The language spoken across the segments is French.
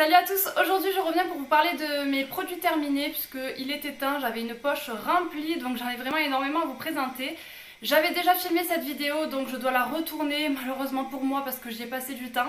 Salut à tous, aujourd'hui je reviens pour vous parler de mes produits terminés puisqu'il était temps, j'avais une poche remplie donc j'en ai vraiment énormément à vous présenter. J'avais déjà filmé cette vidéo donc je dois la retourner malheureusement pour moi parce que j'y ai passé du temps.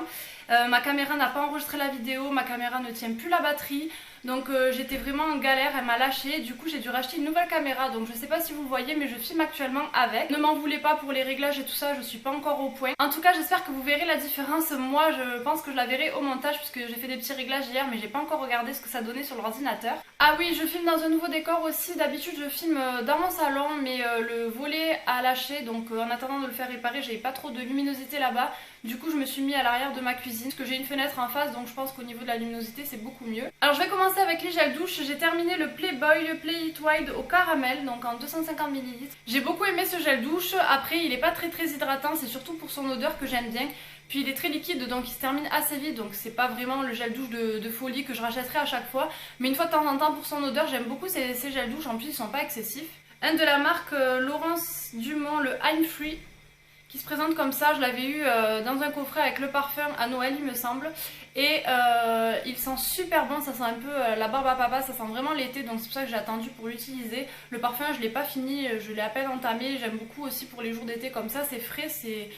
Ma caméra n'a pas enregistré la vidéo, ma caméra ne tient plus la batterie. Donc j'étais vraiment en galère, elle m'a lâché, du coup j'ai dû racheter une nouvelle caméra. Donc je sais pas si vous voyez mais je filme actuellement avec. Ne m'en voulez pas pour les réglages et tout ça, je suis pas encore au point. En tout cas j'espère que vous verrez la différence. Moi je pense que je la verrai au montage puisque j'ai fait des petits réglages hier mais j'ai pas encore regardé ce que ça donnait sur l'ordinateur. Ah oui, je filme dans un nouveau décor aussi. D'habitude je filme dans mon salon mais le volet a lâché donc en attendant de le faire réparer j'avais pas trop de luminosité là-bas. Du coup je me suis mis à l'arrière de ma cuisine parce que j'ai une fenêtre en face donc je pense qu'au niveau de la luminosité c'est beaucoup mieux. Alors je vais commencer avec les gels douche. J'ai terminé le Playboy, le Play It Wide au caramel donc en 250 ml. J'ai beaucoup aimé ce gel douche. Après il est pas très hydratant, c'est surtout pour son odeur que j'aime bien. Puis il est très liquide donc il se termine assez vite donc c'est pas vraiment le gel douche de folie que je rachèterai à chaque fois. Mais une fois de temps en temps pour son odeur j'aime beaucoup ces gels douche, en plus ils sont pas excessifs. Un de la marque Laurence Dumont, le I'm Free, qui se présente comme ça, je l'avais eu dans un coffret avec le parfum à Noël il me semble. Et il sent super bon, ça sent un peu la barbe à papa, ça sent vraiment l'été donc c'est pour ça que j'ai attendu pour l'utiliser. Le parfum je l'ai pas fini, je l'ai à peine entamé, j'aime beaucoup aussi pour les jours d'été comme ça, c'est frais, c'est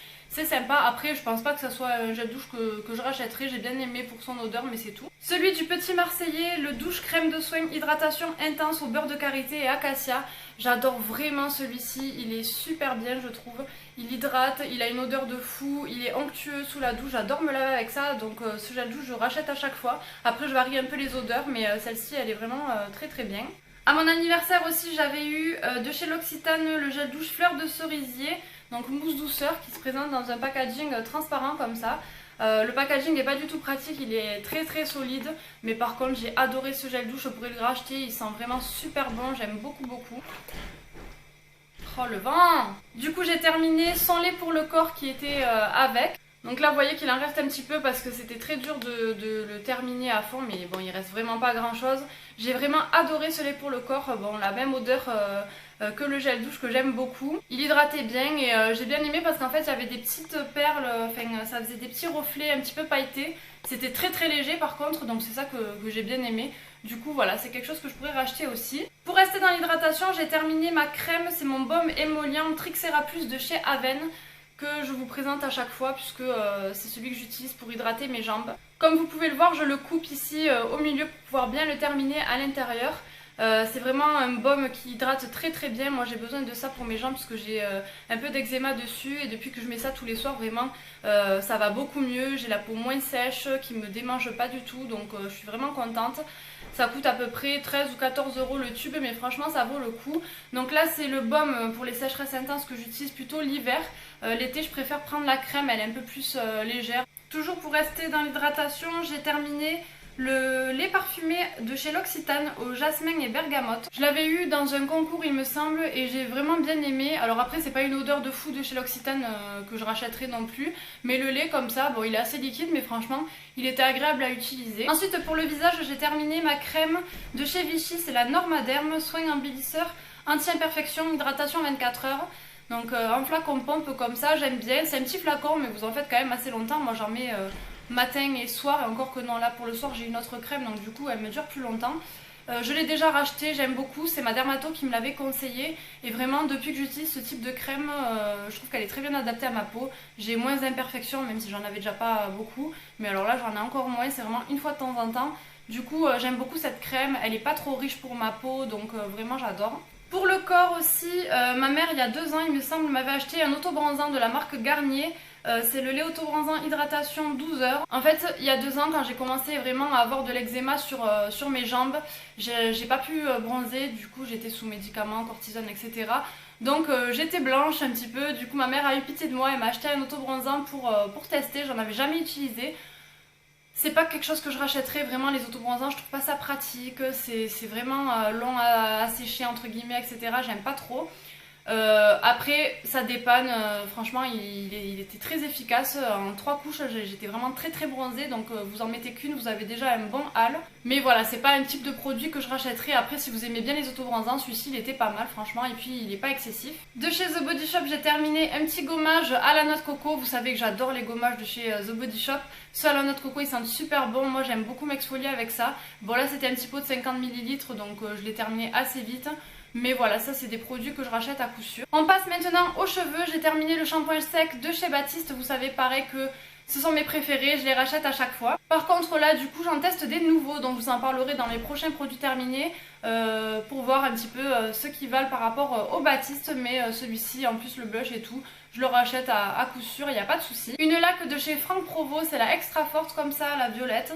sympa. Après je pense pas que ça soit un gel douche que je rachèterai, j'ai bien aimé pour son odeur mais c'est tout. Celui du Petit Marseillais, le douche crème de soin hydratation intense au beurre de karité et acacia. J'adore vraiment celui-ci, il est super bien je trouve. Il hydrate, il a une odeur de fou, il est onctueux sous la douche, j'adore me laver avec ça donc ce gel douche je rachète à chaque fois. Après je varie un peu les odeurs mais celle-ci elle est vraiment très bien. À mon anniversaire aussi j'avais eu de chez L'Occitane le gel douche fleur de cerisier, donc mousse douceur qui se présente dans un packaging transparent comme ça. Le packaging n'est pas du tout pratique, il est très solide, mais par contre j'ai adoré ce gel douche, je pourrais le racheter, il sent vraiment super bon, j'aime beaucoup. Oh le vent! Du coup j'ai terminé sans lait pour le corps qui était avec. Donc là vous voyez qu'il en reste un petit peu parce que c'était très dur de le terminer à fond, mais bon il reste vraiment pas grand chose. J'ai vraiment adoré ce lait pour le corps, bon la même odeur que le gel douche que j'aime beaucoup. Il hydratait bien et j'ai bien aimé parce qu'en fait il y avait des petites perles, enfin ça faisait des petits reflets un petit peu pailletés. C'était très léger par contre donc c'est ça que j'ai bien aimé. Du coup voilà, c'est quelque chose que je pourrais racheter aussi. Pour rester dans l'hydratation, j'ai terminé ma crème, c'est mon baume émollient Trixera Plus de chez Aven que je vous présente à chaque fois puisque c'est celui que j'utilise pour hydrater mes jambes. Comme vous pouvez le voir, je le coupe ici au milieu pour pouvoir bien le terminer à l'intérieur. C'est vraiment un baume qui hydrate très bien. Moi j'ai besoin de ça pour mes jambes parce que j'ai un peu d'eczéma dessus et depuis que je mets ça tous les soirs vraiment ça va beaucoup mieux. J'ai la peau moins sèche, qui me démange pas du tout donc je suis vraiment contente. Ça coûte à peu près 13 ou 14 € le tube mais franchement ça vaut le coup. Donc là c'est le baume pour les sécheresses intenses que j'utilise plutôt l'hiver. L'été je préfère prendre la crème, elle est un peu plus légère. Toujours pour rester dans l'hydratation, j'ai terminé le lait parfumé de chez L'Occitane au jasmin et bergamote. Je l'avais eu dans un concours il me semble et j'ai vraiment bien aimé. Alors après c'est pas une odeur de fou de chez L'Occitane que je rachèterai non plus. Mais le lait comme ça, bon il est assez liquide mais franchement il était agréable à utiliser. Ensuite pour le visage j'ai terminé ma crème de chez Vichy, c'est la Normaderm soin embellisseur anti-imperfection hydratation 24 heures. Donc en flacon pompe comme ça j'aime bien. C'est un petit flacon mais vous en faites quand même assez longtemps. Moi j'en mets matin et soir et encore que non là pour le soir j'ai une autre crème donc du coup elle me dure plus longtemps. Je l'ai déjà racheté, j'aime beaucoup, c'est ma dermato qui me l'avait conseillé et vraiment depuis que j'utilise ce type de crème je trouve qu'elle est très bien adaptée à ma peau. J'ai moins d'imperfections même si j'en avais déjà pas beaucoup mais alors là j'en ai encore moins, c'est vraiment une fois de temps en temps. Du coup j'aime beaucoup cette crème, elle est pas trop riche pour ma peau donc vraiment j'adore. Pour le corps aussi, ma mère il y a 2 ans il me semble m'avait acheté un autobronzant de la marque Garnier. C'est le lait autobronzant hydratation 12 heures. En fait il y a 2 ans quand j'ai commencé vraiment à avoir de l'eczéma sur mes jambes, j'ai pas pu bronzer, du coup j'étais sous médicaments, cortisone etc. Donc j'étais blanche un petit peu, du coup ma mère a eu pitié de moi et m'a acheté un autobronzant pour tester, j'en avais jamais utilisé. C'est pas quelque chose que je rachèterais vraiment les autobronzants, je trouve pas ça pratique, c'est vraiment long à sécher entre guillemets etc. J'aime pas trop. Après ça dépanne, franchement il était très efficace, en 3 couches j'étais vraiment très bronzée, donc vous en mettez qu'une, vous avez déjà un bon hâle. Mais voilà, c'est pas un type de produit que je rachèterai. Après si vous aimez bien les autobronzants, celui-ci il était pas mal franchement, et puis il est pas excessif. De chez The Body Shop j'ai terminé un petit gommage à la noix de coco. Vous savez que j'adore les gommages de chez The Body Shop. Ceux à la noix de coco ils sentent super bon, moi j'aime beaucoup m'exfolier avec ça. Bon là c'était un petit pot de 50 ml, donc je l'ai terminé assez vite. Mais voilà, ça c'est des produits que je rachète à coup sûr. On passe maintenant aux cheveux. J'ai terminé le shampoing sec de chez Baptiste. Vous savez, pareil que ce sont mes préférés, je les rachète à chaque fois. Par contre là, du coup, j'en teste des nouveaux, donc je vous en parlerai dans les prochains produits terminés pour voir un petit peu ceux qui valent par rapport au Baptiste. Mais celui-ci, en plus le blush et tout, je le rachète à coup sûr, il n'y a pas de souci. Une laque de chez Franck Provo, c'est la extra forte comme ça, la violette.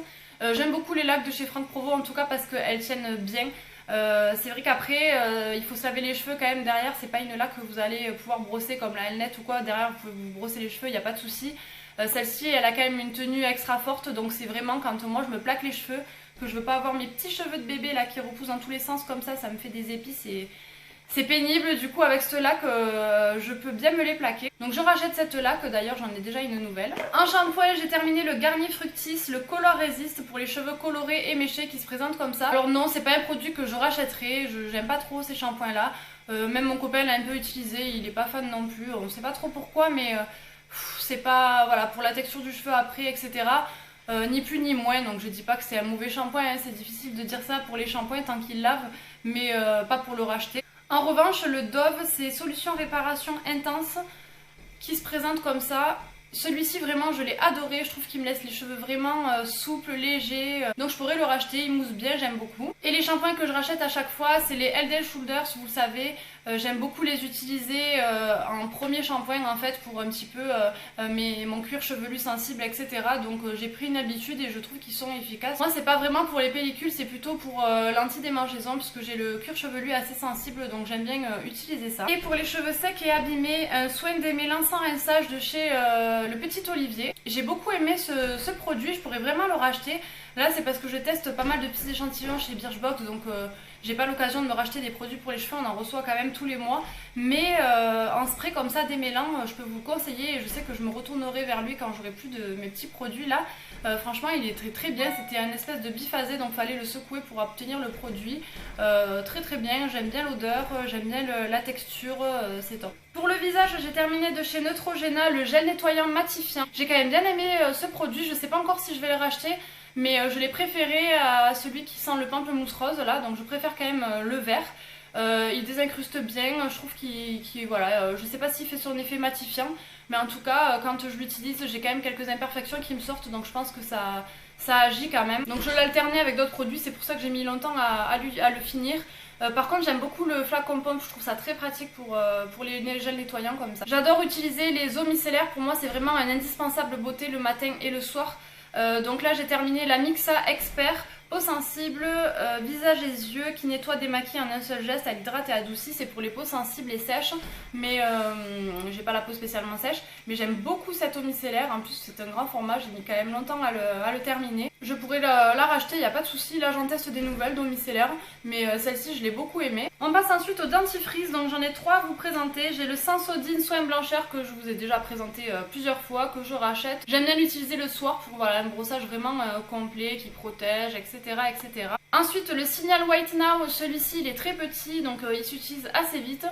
J'aime beaucoup les laques de chez Franck Provo, en tout cas parce qu'elles tiennent bien. C'est vrai qu'après il faut se laver les cheveux quand même derrière, c'est pas une laque que vous allez pouvoir brosser comme la Elnett ou quoi, derrière vous pouvez vous brosser les cheveux, il n'y a pas de souci. Celle-ci elle a quand même une tenue extra forte, donc c'est vraiment quand moi je me plaque les cheveux, que je veux pas avoir mes petits cheveux de bébé là qui repoussent dans tous les sens comme ça me fait des épis, c'est pénible. Du coup avec cette laque je peux bien me les plaquer. Donc je rachète cette laque, d'ailleurs j'en ai déjà une nouvelle. En shampoing j'ai terminé le Garnier Fructis, le Color Resist pour les cheveux colorés et méchés qui se présentent comme ça. Alors non, c'est pas un produit que je rachèterai, j'aime pas trop ces shampoings là. Même mon copain l'a un peu utilisé, il est pas fan non plus, on sait pas trop pourquoi, mais c'est pas, voilà, pour la texture du cheveu après etc. Ni plus ni moins, donc je dis pas que c'est un mauvais shampoing, hein. C'est difficile de dire ça pour les shampoings tant qu'ils lavent, mais pas pour le racheter. En revanche, le Dove, c'est solution réparation intense qui se présente comme ça. Celui-ci vraiment je l'ai adoré, je trouve qu'il me laisse les cheveux vraiment souples, légers, donc je pourrais le racheter, il mousse bien, j'aime beaucoup. Et les shampoings que je rachète à chaque fois c'est les Head & Shoulders, vous le savez, j'aime beaucoup les utiliser en premier shampoing en fait pour un petit peu mon cuir chevelu sensible etc. Donc j'ai pris une habitude et je trouve qu'ils sont efficaces. Moi c'est pas vraiment pour les pellicules, c'est plutôt pour l'anti-démangeaison puisque j'ai le cuir chevelu assez sensible, donc j'aime bien utiliser ça. Et pour les cheveux secs et abîmés, un soin démêlant sans rinçage de chez le Petit Olivier. J'ai beaucoup aimé ce produit, je pourrais vraiment le racheter. Là c'est parce que je teste pas mal de petits échantillons chez Birchbox, donc j'ai pas l'occasion de me racheter des produits pour les cheveux, on en reçoit quand même tous les mois. Mais en spray comme ça démêlant, je peux vous le conseiller et je sais que je me retournerai vers lui quand j'aurai plus de mes petits produits là. Franchement il est très bien, c'était un espèce de biphasé donc fallait le secouer pour obtenir le produit. Très bien, j'aime bien l'odeur, j'aime bien la texture, c'est top. Pour le visage j'ai terminé de chez Neutrogena le gel nettoyant matifiant. J'ai quand même bien aimé ce produit, je sais pas encore si je vais le racheter. Mais je l'ai préféré à celui qui sent le pamplemousse rose là, donc je préfère quand même le vert. Il désincruste bien, je trouve voilà, je sais pas s'il fait son effet matifiant, mais en tout cas quand je l'utilise j'ai quand même quelques imperfections qui me sortent, donc je pense que ça agit quand même. Donc je l'ai alterné avec d'autres produits, c'est pour ça que j'ai mis longtemps à le finir. Par contre j'aime beaucoup le flacon pompe, je trouve ça très pratique pour les gels nettoyants comme ça. J'adore utiliser les eaux micellaires, pour moi c'est vraiment un indispensable beauté le matin et le soir. Donc là j'ai terminé la Mixa Expert peau sensible, visage et yeux qui nettoie, démaquille en un seul geste, elle hydrate et adoucit. C'est pour les peaux sensibles et sèches, mais j'ai pas la peau spécialement sèche, mais j'aime beaucoup cette eau micellaire. En plus c'est un grand format, j'ai mis quand même longtemps à le terminer. Je pourrais la racheter, il n'y a pas de souci. Là j'en teste des nouvelles d'eau micellaire, mais celle-ci je l'ai beaucoup aimée. On passe ensuite au dentifrice, donc j'en ai 3 à vous présenter. J'ai le Sensodyne Soin Blancheur que je vous ai déjà présenté plusieurs fois, que je rachète. J'aime bien l'utiliser le soir pour voilà, un brossage vraiment complet qui protège, etc. etc. Ensuite le Signal White Now, celui-ci il est très petit donc il s'utilise assez vite.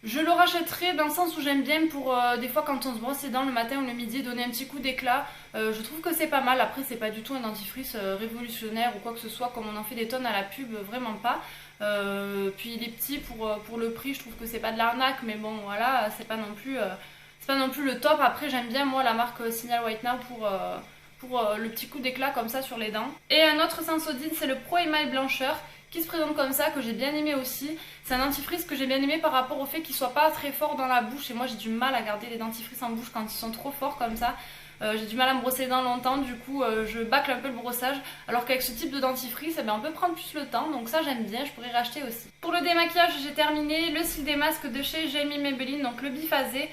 Je le rachèterai dans le sens où j'aime bien pour des fois quand on se brosse les dents le matin ou le midi donner un petit coup d'éclat. Je trouve que c'est pas mal. Après c'est pas du tout un dentifrice révolutionnaire ou quoi que ce soit comme on en fait des tonnes à la pub, vraiment pas. Puis il est petit pour le prix, je trouve que c'est pas de l'arnaque, mais bon voilà, c'est pas non plus le top. Après j'aime bien moi la marque Signal White Now pour le petit coup d'éclat comme ça sur les dents. Et un autre Sensodyne c'est le Pro Email Blancheur qui se présente comme ça, que j'ai bien aimé aussi. C'est un dentifrice que j'ai bien aimé par rapport au fait qu'il soit pas très fort dans la bouche, et moi j'ai du mal à garder les dentifrices en bouche quand ils sont trop forts comme ça. J'ai du mal à me brosser les dents longtemps, du coup je bâcle un peu le brossage, alors qu'avec ce type de dentifrice on peut prendre plus le temps, donc ça j'aime bien, je pourrais racheter aussi. Pour le démaquillage j'ai terminé le cils des masques de chez Jamie Maybelline, donc le biphasé.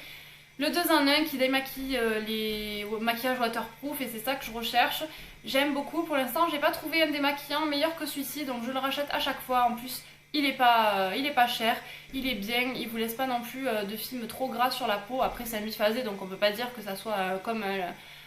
Le 2 en 1 qui démaquille les maquillages waterproof, et c'est ça que je recherche. J'aime beaucoup. Pour l'instant j'ai pas trouvé un démaquillant meilleur que celui-ci, donc je le rachète à chaque fois. En plus il est pas cher, il est bien, il vous laisse pas non plus de film trop gras sur la peau. Après c'est un biphasé donc on peut pas dire que ça soit comme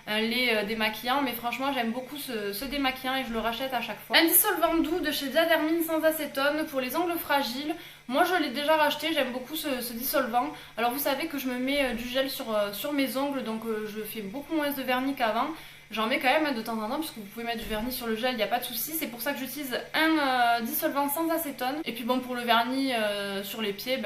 un lait démaquillant, mais franchement j'aime beaucoup ce démaquillant et je le rachète à chaque fois. Un dissolvant doux de chez Diadermine sans acétone pour les ongles fragiles. Moi je l'ai déjà racheté, j'aime beaucoup ce dissolvant. Alors vous savez que je me mets du gel sur mes ongles, donc je fais beaucoup moins de vernis qu'avant. J'en mets quand même de temps en temps puisque vous pouvez mettre du vernis sur le gel, il n'y a pas de souci. C'est pour ça que j'utilise un dissolvant sans acétone. Et puis bon, pour le vernis sur les pieds,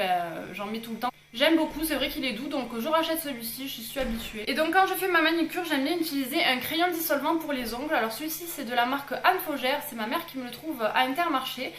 j'en mets tout le temps. J'aime beaucoup, c'est vrai qu'il est doux, donc je rachète celui-ci, j'y suis habituée. Et donc quand je fais ma manicure, j'aime bien utiliser un crayon dissolvant pour les ongles. Alors celui-ci c'est de la marque Anne Faugère, c'est ma mère qui me le trouve à Intermarché.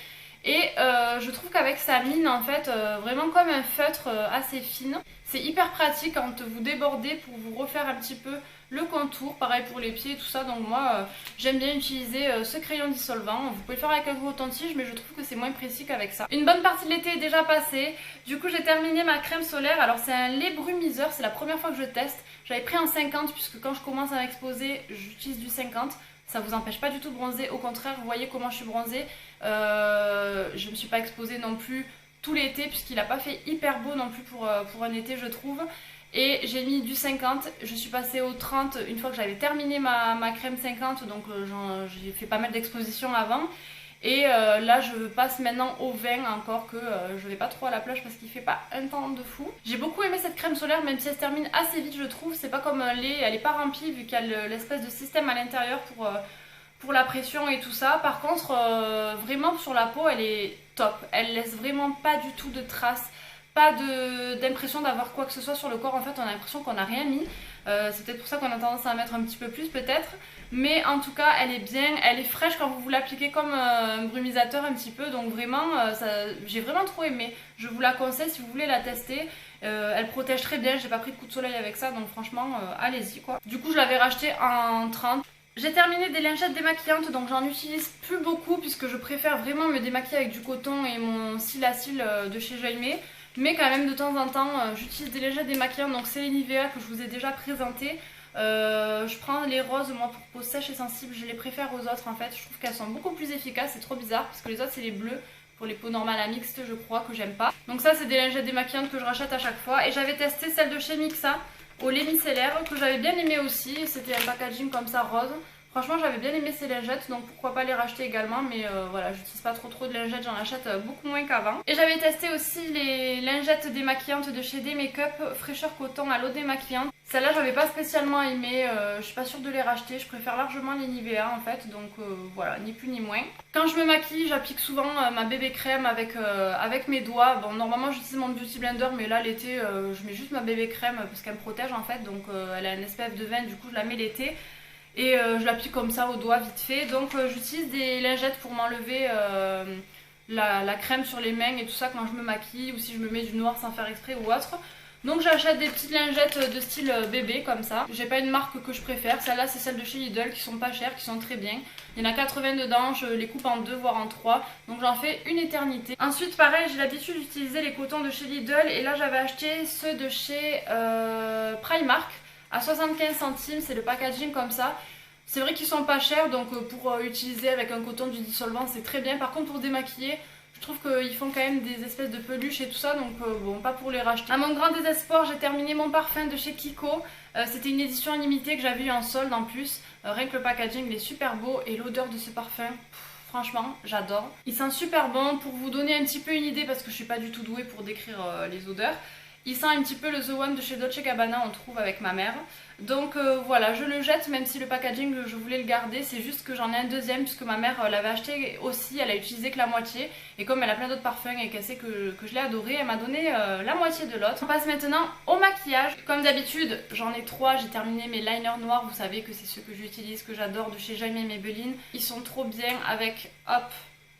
Et je trouve qu'avec sa mine en fait, vraiment comme un feutre assez fine. C'est hyper pratique quand vous débordez pour vous refaire un petit peu le contour, pareil pour les pieds et tout ça. Donc moi j'aime bien utiliser ce crayon dissolvant. Vous pouvez le faire avec un coton-tige mais je trouve que c'est moins précis qu'avec ça. Une bonne partie de l'été est déjà passée. Du coup j'ai terminé ma crème solaire. Alors c'est un lait brumiseur, c'est la première fois que je teste. J'avais pris un 50 puisque quand je commence à m'exposer j'utilise du 50. Ça vous empêche pas du tout de bronzer, au contraire vous voyez comment je suis bronzée. Je me suis pas exposée non plus tout l'été puisqu'il n'a pas fait hyper beau non plus pour un été je trouve. Et j'ai mis du 50, je suis passée au 30 une fois que j'avais terminé ma crème 50, donc j'ai fait pas mal d'expositions avant. Et là je passe maintenant au 20 encore que je vais pas trop à la plage parce qu'il fait pas un temps de fou. J'ai beaucoup aimé cette crème solaire même si elle se termine assez vite je trouve. C'est pas comme un lait, elle est pas remplie vu qu'il y a l'espèce de système à l'intérieur pour la pression et tout ça. Par contre vraiment sur la peau elle est top. Elle laisse vraiment pas du tout de traces. Pas d'impression d'avoir quoi que ce soit sur le corps, en fait on a l'impression qu'on n'a rien mis. C'est peut-être pour ça qu'on a tendance à en mettre un petit peu plus peut-être. Mais en tout cas elle est bien, elle est fraîche quand vous l'appliquez comme un brumisateur un petit peu. Donc vraiment j'ai vraiment trop aimé. Je vous la conseille si vous voulez la tester. Elle protège très bien, j'ai pas pris de coup de soleil avec ça donc franchement allez-y quoi. Du coup je l'avais racheté en 30. J'ai terminé des lingettes démaquillantes donc j'en utilise plus beaucoup puisque je préfère vraiment me démaquiller avec du coton et mon cils à cils de chez Jaime. Mais quand même de temps en temps j'utilise des lingettes démaquillantes, donc c'est les Nivea que je vous ai déjà présenté. Je prends les roses moi pour peau sèche et sensible, je les préfère aux autres en fait. Je trouve qu'elles sont beaucoup plus efficaces, c'est trop bizarre parce que les autres c'est les bleus pour les peaux normales à mixte je crois que j'aime pas. Donc ça c'est des lingettes démaquillantes que je rachète à chaque fois. Et j'avais testé celle de chez Mixa au lait micellaire que j'avais bien aimé aussi, c'était un packaging comme ça rose. Franchement j'avais bien aimé ces lingettes donc pourquoi pas les racheter également, mais voilà j'utilise pas trop de lingettes, j'en achète beaucoup moins qu'avant. Et j'avais testé aussi les lingettes démaquillantes de chez D-Makeup fraîcheur coton à l'eau démaquillante. Celle-là j'avais pas spécialement aimé, je suis pas sûre de les racheter, je préfère largement les Nivea en fait, donc voilà, ni plus ni moins. Quand je me maquille j'applique souvent ma bébé crème avec mes doigts. Bon normalement j'utilise mon beauty blender mais là l'été je mets juste ma bébé crème parce qu'elle me protège en fait, donc elle a un SPF de 20 du coup je la mets l'été. Et je l'applique comme ça au doigt vite fait. Donc j'utilise des lingettes pour m'enlever la crème sur les mains et tout ça quand je me maquille ou si je me mets du noir sans faire exprès ou autre. Donc j'achète des petites lingettes de style bébé comme ça. J'ai pas une marque que je préfère, celle-là c'est celle de chez Lidl qui sont pas chères, qui sont très bien. Il y en a 80 dedans, je les coupe en 2 voire en 3, donc j'en fais une éternité. Ensuite pareil j'ai l'habitude d'utiliser les cotons de chez Lidl et là j'avais acheté ceux de chez Primark. À 75 centimes, c'est le packaging comme ça. C'est vrai qu'ils sont pas chers, donc pour utiliser avec un coton du dissolvant c'est très bien. Par contre pour démaquiller, je trouve qu'ils font quand même des espèces de peluches et tout ça, donc bon, pas pour les racheter. À mon grand désespoir, j'ai terminé mon parfum de chez Kiko. C'était une édition limitée que j'avais eu en solde en plus. Rien que le packaging il est super beau et l'odeur de ce parfum, franchement j'adore. Il sent super bon. Pour vous donner un petit peu une idée, parce que je suis pas du tout douée pour décrire les odeurs, il sent un petit peu le The One de chez Dolce & Gabbana, on trouve avec ma mère. Donc voilà, je le jette même si le packaging je voulais le garder, c'est juste que j'en ai un deuxième puisque ma mère l'avait acheté aussi, elle a utilisé que la moitié. Et comme elle a plein d'autres parfums et qu'elle sait que je l'ai adoré, elle m'a donné la moitié de l'autre. On passe maintenant au maquillage. Comme d'habitude, j'en ai 3, j'ai terminé mes liners noirs, vous savez que c'est ceux que j'utilise, que j'adore de chez Jaime et Maybelline. Ils sont trop bien avec, hop,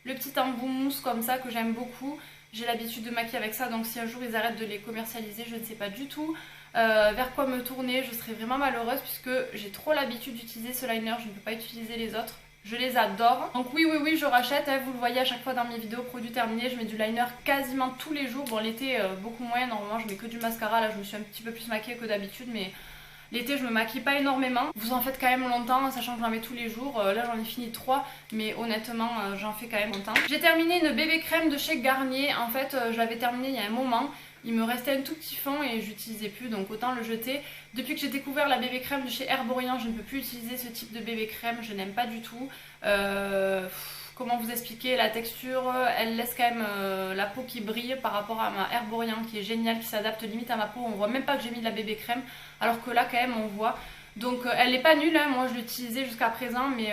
le petit embout mousse comme ça que j'aime beaucoup. J'ai l'habitude de maquiller avec ça, donc si un jour ils arrêtent de les commercialiser, je ne sais pas du tout vers quoi me tourner. Je serais vraiment malheureuse puisque j'ai trop l'habitude d'utiliser ce liner, je ne peux pas utiliser les autres. Je les adore. Donc oui, je rachète, hein, vous le voyez à chaque fois dans mes vidéos produits terminés, je mets du liner quasiment tous les jours. Bon l'été beaucoup moins, normalement je mets que du mascara, là je me suis un petit peu plus maquillée que d'habitude, mais L'été je me maquille pas énormément, vous en faites quand même longtemps sachant que j'en mets tous les jours. Là j'en ai fini 3 mais honnêtement j'en fais quand même longtemps. J'ai terminé une bébé crème de chez Garnier, en fait je l'avais terminée il y a un moment. Il me restait un tout petit fond et j'utilisais plus donc autant le jeter. Depuis que j'ai découvert la bébé crème de chez Herborian, je ne peux plus utiliser ce type de bébé crème, je n'aime pas du tout. Comment vous expliquer, la texture, elle laisse quand même la peau qui brille par rapport à ma Herborian qui est géniale, qui s'adapte limite à ma peau. On voit même pas que j'ai mis de la bébé crème alors que là quand même on voit. Donc elle n'est pas nulle, hein. Moi je l'utilisais jusqu'à présent mais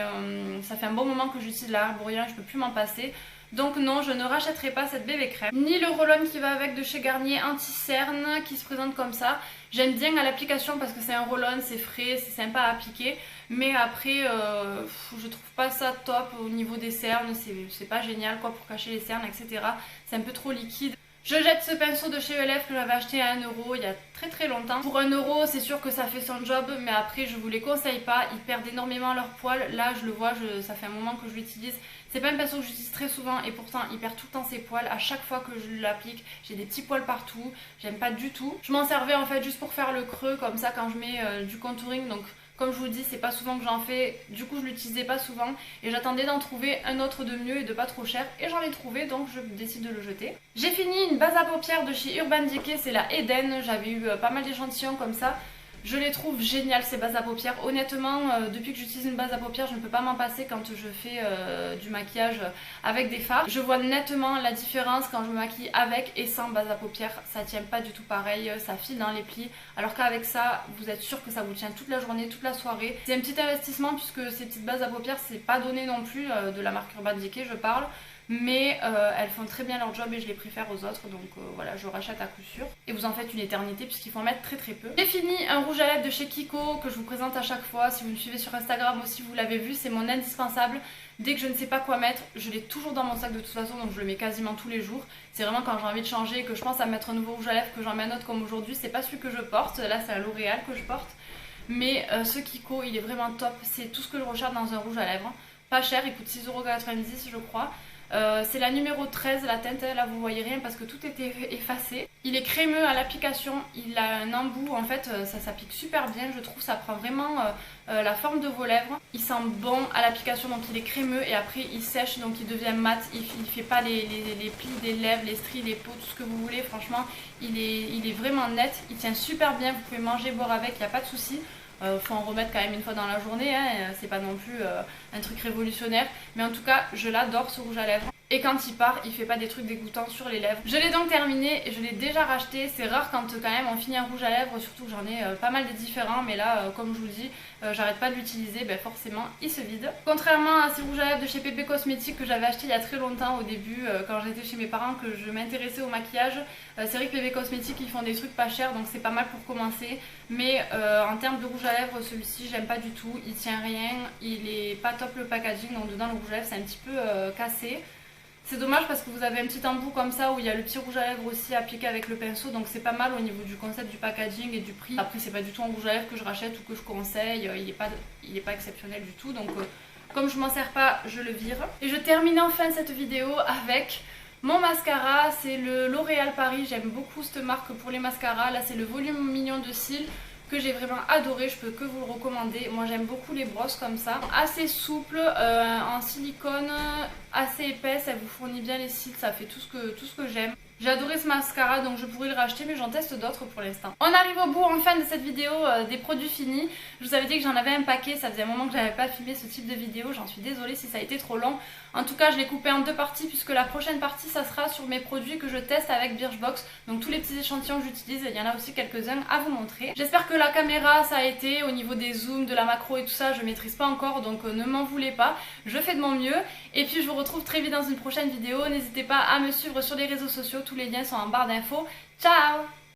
ça fait un bon moment que j'utilise la Herborian, je peux plus m'en passer. Donc non, je ne rachèterai pas cette bébé crème. Ni le roll-on qui va avec de chez Garnier anti-cerne qui se présente comme ça. J'aime bien à l'application parce que c'est un roll-on, c'est frais, c'est sympa à appliquer. Mais après, je trouve pas ça top au niveau des cernes, c'est pas génial quoi pour cacher les cernes, etc. C'est un peu trop liquide. Je jette ce pinceau de chez Elef que j'avais acheté à 1 € il y a très longtemps. Pour 1 € c'est sûr que ça fait son job mais après je vous les conseille pas, ils perdent énormément leur poil. Là je le vois, ça fait un moment que je l'utilise. C'est pas un pinceau que j'utilise très souvent et pourtant il perd tout le temps ses poils. À chaque fois que je l'applique j'ai des petits poils partout, j'aime pas du tout. Je m'en servais en fait juste pour faire le creux comme ça quand je mets du contouring, donc comme je vous dis c'est pas souvent que j'en fais, du coup je l'utilisais pas souvent et j'attendais d'en trouver un autre de mieux et de pas trop cher et j'en ai trouvé donc je décide de le jeter. J'ai fini une base à paupières de chez Urban Decay, c'est la Eden, j'avais eu pas mal d'échantillons comme ça. Je les trouve géniales ces bases à paupières. Honnêtement, depuis que j'utilise une base à paupières, je ne peux pas m'en passer quand je fais du maquillage avec des fards. Je vois nettement la différence quand je me maquille avec et sans base à paupières. Ça tient pas du tout pareil, ça file dans les plis. Alors qu'avec ça, vous êtes sûr que ça vous tient toute la journée, toute la soirée. C'est un petit investissement puisque ces petites bases à paupières, c'est pas donné non plus de la marque Urban Decay, je parle. Mais elles font très bien leur job et je les préfère aux autres, donc voilà, je rachète à coup sûr. Et vous en faites une éternité puisqu'il faut en mettre très peu. J'ai fini un rouge à lèvres de chez Kiko que je vous présente à chaque fois. Si vous me suivez sur Instagram aussi vous l'avez vu, c'est mon indispensable. Dès que je ne sais pas quoi mettre, je l'ai toujours dans mon sac de toute façon, donc je le mets quasiment tous les jours. C'est vraiment quand j'ai envie de changer et que je pense à mettre un nouveau rouge à lèvres que j'en mets un autre comme aujourd'hui. C'est pas celui que je porte, là c'est un L'Oréal que je porte. Mais ce Kiko il est vraiment top, c'est tout ce que je recherche dans un rouge à lèvres. Pas cher, il coûte 6,90 € je crois. C'est la numéro 13, la teinte, là vous voyez rien parce que tout était effacé. Il est crémeux à l'application, il a un embout, en fait ça s'applique super bien, je trouve, ça prend vraiment la forme de vos lèvres. Il sent bon à l'application, donc il est crémeux et après il sèche, donc il devient mat, il fait pas les plis des lèvres, les stries, les peaux, tout ce que vous voulez. Franchement il est vraiment net, il tient super bien, vous pouvez manger, boire avec, il n'y a pas de souci. Faut en remettre quand même une fois dans la journée, hein. C'est pas non plus un truc révolutionnaire, mais en tout cas je l'adore ce rouge à lèvres. Et quand il part, il fait pas des trucs dégoûtants sur les lèvres. Je l'ai donc terminé et je l'ai déjà racheté. C'est rare quand quand même on finit un rouge à lèvres, surtout que j'en ai pas mal de différents. Mais là, comme je vous dis, j'arrête pas de l'utiliser, ben forcément il se vide. Contrairement à ces rouges à lèvres de chez Pepe Cosmetics que j'avais acheté il y a très longtemps au début, quand j'étais chez mes parents, que je m'intéressais au maquillage. C'est vrai que Pepe Cosmetics ils font des trucs pas chers, donc c'est pas mal pour commencer. Mais en termes de rouge à lèvres, celui-ci j'aime pas du tout, il tient rien, il est pas top le packaging, donc dedans le rouge à lèvres c'est un petit peu cassé. C'est dommage parce que vous avez un petit embout comme ça où il y a le petit rouge à lèvres aussi appliqué avec le pinceau, donc c'est pas mal au niveau du concept du packaging et du prix. Après c'est pas du tout un rouge à lèvres que je rachète ou que je conseille, il est pas exceptionnel du tout, donc comme je m'en sers pas, je le vire. Et je termine enfin cette vidéo avec mon mascara, c'est le L'Oréal Paris, j'aime beaucoup cette marque pour les mascaras. Là c'est le volume mignon de cils que j'ai vraiment adoré, je peux que vous le recommander. Moi j'aime beaucoup les brosses comme ça, assez souple, en silicone, assez épaisse, elle vous fournit bien les cils, ça fait tout ce que j'aime. J'ai adoré ce mascara donc je pourrais le racheter mais j'en teste d'autres pour l'instant. On arrive au bout enfin de cette vidéo des produits finis. Je vous avais dit que j'en avais un paquet, ça faisait un moment que j'avais pas filmé ce type de vidéo, j'en suis désolée si ça a été trop long. En tout cas je l'ai coupé en 2 parties puisque la prochaine partie ça sera sur mes produits que je teste avec Birchbox. Donc tous les petits échantillons que j'utilise, il y en a aussi quelques-uns à vous montrer. J'espère que la caméra ça a été, au niveau des zooms, de la macro et tout ça je maîtrise pas encore donc ne m'en voulez pas. Je fais de mon mieux et puis je vous retrouve très vite dans une prochaine vidéo. N'hésitez pas à me suivre sur les réseaux sociaux, tous les liens sont en barre d'infos. Ciao!